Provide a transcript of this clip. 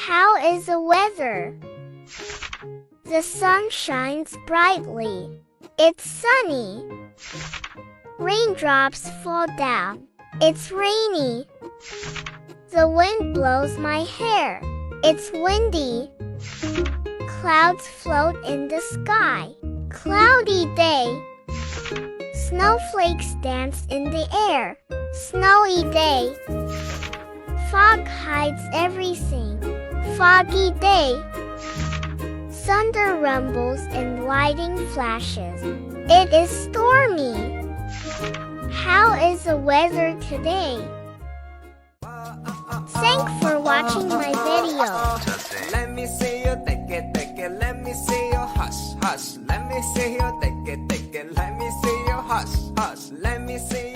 How is the weather? The sun shines brightly. It's sunny. Raindrops fall down. It's rainy. The wind blows my hair. It's windy. Clouds float in the sky. Cloudy day. Snowflakes dance in the air. Snowy day. Fog hides everything. Foggy day. Thunder rumbles and lightning flashes. It is stormy. How is the weather today? Thanks for watching my video. Let me see you take it, let me see you hush, hush. Let me see you take it, let me see you hush, hush. Let me see